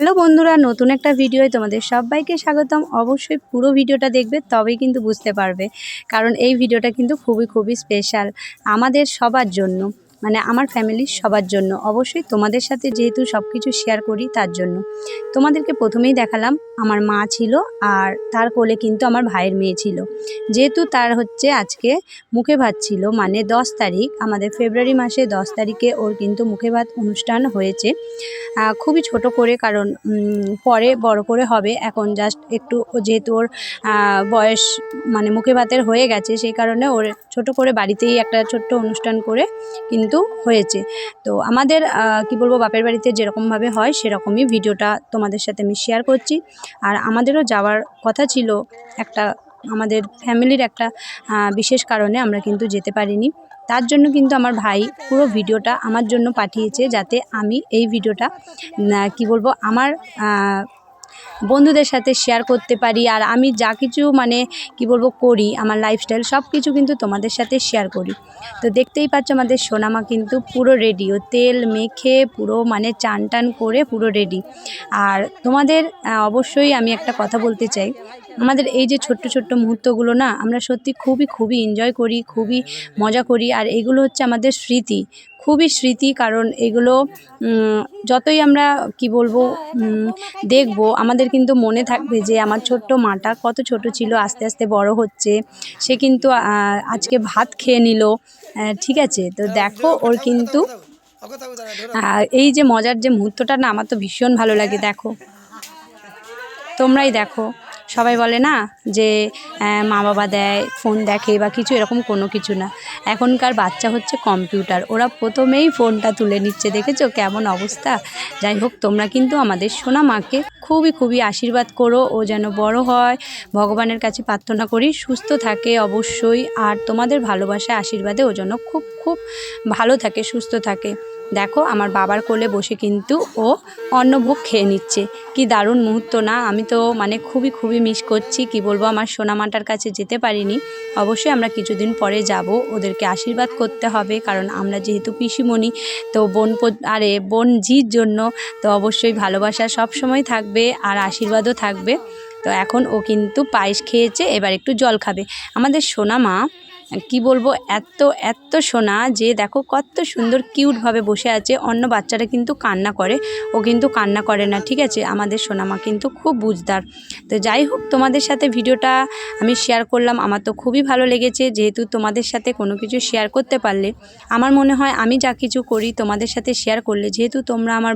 Hello বন্ধুরা, নতুন একটা ভিডিওয় তোমাদের সবাইকে স্বাগতম। অবশ্যই পুরো ভিডিওটা দেখবে, তবেই কিন্তু বুঝতে পারবে, কারণ এই ভিডিওটা কিন্তু খুবই স্পেশাল আমাদের সবার জন্য, মানে আমার ফ্যামিলির সবার জন্য। অবশ্যই তোমাদের সাথে যেহেতু সব কিছু শেয়ার করি, তার জন্য তোমাদেরকে প্রথমেই দেখালাম আমার মা ছিল, আর তার কোলে কিন্তু আমার ভাইয়ের মেয়ে ছিল। যেহেতু তার হচ্ছে আজকে মুখে ভাত ছিল, মানে 10 তারিখ, আমাদের ফেব্রুয়ারি মাসে 10 তারিখে ওর কিন্তু মুখে ভাত অনুষ্ঠান হয়েছে। খুবই ছোট করে, কারণ পরে বড় করে হবে, এখন জাস্ট একটু যেহেতু ওর বয়স মানে মুখে ভাতের হয়ে গেছে, সেই কারণে ওর ছোট করে বাড়িতেই একটা ছোট্ট অনুষ্ঠান করে কিন্তু হয়েছে। তো আমাদের কি বলবো, বাপের বাড়িতে যেরকমভাবে হয় সেরকমই ভিডিওটা তোমাদের সাথে আমি শেয়ার করছি। আর আমাদেরও যাওয়ার কথা ছিল, একটা আমাদের ফ্যামিলির একটা বিশেষ কারণে আমরা কিন্তু যেতে পারিনি। তার জন্য কিন্তু আমার ভাই পুরো ভিডিওটা আমার জন্য পাঠিয়েছে, যাতে আমি এই ভিডিওটা কি বলবো আমার বন্ধুদের সাথে শেয়ার করতে পারি। আর আমি যা কিছু মানে কি বলবো করি, আমার লাইফস্টাইল সব কিছু কিন্তু তোমাদের সাথে শেয়ার করি। তো দেখতেই পাচ্ছ আমাদের সোনামা কিন্তু পুরো রেডি, ও তেল মেখে পুরো মানে চান টান করে পুরো রেডি। আর তোমাদের অবশ্যই আমি একটা কথা বলতে চাই, আমাদের এই যে ছোট্ট মুহূর্তগুলো না, আমরা সত্যি খুবই এনজয় করি, খুবই মজা করি। আর এগুলো হচ্ছে আমাদের স্মৃতি, খুবই স্মৃতি। কারণ এগুলো যতই আমরা কি বলবো দেখব, আমাদের কিন্তু মনে থাকবে যে আমার ছোট্ট মাটা কত ছোট ছিল, আস্তে আস্তে বড় হচ্ছে। সে কিন্তু আজকে ভাত খেয়ে নিল, ঠিক আছে। তো দেখো ওর কিন্তু এই যে মজার যে মুহূর্তটা না, আমার তো ভীষণ ভালো লাগে। দেখো, তোমরাই দেখো, সবাই বলে না যে মা বাবা দেয়, ফোন দেখে বা কিছু, এরকম কোনো কিছু না। এখনকার বাচ্চা হচ্ছে কম্পিউটার, ওরা প্রথমেই ফোনটা তুলে নিচ্ছে, দেখেছো কেমন অবস্থা। যাই হোক, তোমরা কিন্তু আমাদের সোনা মাকে খুবই আশীর্বাদ করো, ও যেন বড় হয়, ভগবানের কাছে প্রার্থনা করি সুস্থ থাকে অবশ্যই। আর তোমাদের ভালোবাসা আশীর্বাদে ও যেন খুব ভালো থাকে, সুস্থ থাকে। দেখো আমার বাবার কোলে বসে কিন্তু ও অন্নভোগ খেয়ে নিচ্ছে, কি দারুণ মুহূর্ত না। আমি তো মানে খুবই মিস করছি, কি বলবো, আমার সোনামাটার কাছে যেতে পারিনি। অবশ্যই আমরা কিছুদিন পরে যাব, ওদেরকে আশীর্বাদ করতে হবে, কারণ আমরা যেহেতু পিসিমণি, তো বোন ঝির জন্য তো অবশ্যই ভালোবাসা সব সময় থাকবে আর আশীর্বাদও থাকবে। তো এখন ও কিন্তু পায়েস খেয়েছে, এবার একটু জল খাবে। আমাদের সোনামা কি বলবো, এত সোনা যে দেখো কত সুন্দর কিউটভাবে বসে আছে। অন্য বাচ্চারা কিন্তু কান্না করে, ও কিন্তু কান্না করে না, ঠিক আছে। আমাদের সোনামা কিন্তু খুব বুঝদার। তো যাই হোক, তোমাদের সাথে ভিডিওটা আমি শেয়ার করলাম, আমার তো খুবই ভালো লেগেছে। যেহেতু তোমাদের সাথে কোনো কিছু শেয়ার করতে পারলে, আমার মনে হয় আমি যা কিছু করি তোমাদের সাথে শেয়ার করলে, যেহেতু তোমরা আমার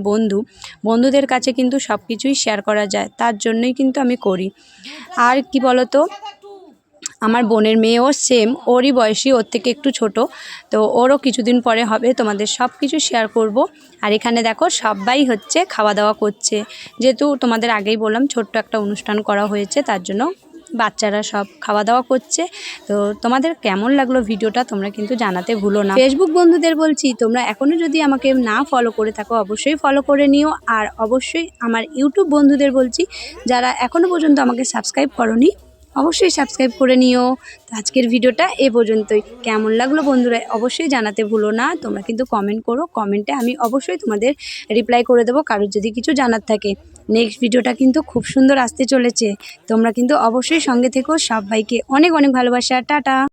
বন্ধুদের কাছে কিন্তু সব কিছুই শেয়ার করা যায়, তার জন্যই কিন্তু আমি করি। আর কি বলো তো, আমার বোনের মেয়েও সেম, ওরই বয়সী, ওর থেকে একটু ছোট। তো ওরও কিছুদিন পরে হবে, তোমাদের সব কিছু শেয়ার করব। আর এখানে দেখো সবাই হচ্ছে খাওয়া দাওয়া করছে, যেহেতু তোমাদের আগেই বললাম ছোট্ট একটা অনুষ্ঠান করা হয়েছে, তার জন্য বাচ্চারা সব খাওয়া দাওয়া করছে। তো তোমাদের কেমন লাগলো ভিডিওটা তোমরা কিন্তু জানাতে ভুলো না। ফেসবুক বন্ধুদের বলছি, তোমরা এখনও যদি আমাকে না ফলো করে থাকো, অবশ্যই ফলো করে নিও। আর অবশ্যই আমার ইউটিউব বন্ধুদের বলছি, যারা এখনও পর্যন্ত আমাকে সাবস্ক্রাইব করোনি, অবশ্যই সাবস্ক্রাইব করে নিও। তো আজকের ভিডিওটা এ পর্যন্তই। কেমন লাগলো বন্ধুরা অবশ্যই জানাতে ভুলো না। তোমরা কিন্তু কমেন্ট করো, কমেন্টে আমি অবশ্যই তোমাদের রিপ্লাই করে দেবো, কারোর যদি কিছু জানার থাকে। নেক্সট ভিডিওটা কিন্তু খুব সুন্দর আসতে চলেছে, তোমরা কিন্তু অবশ্যই সঙ্গে থেকো। সবাইকে অনেক ভালোবাসা, টাটা।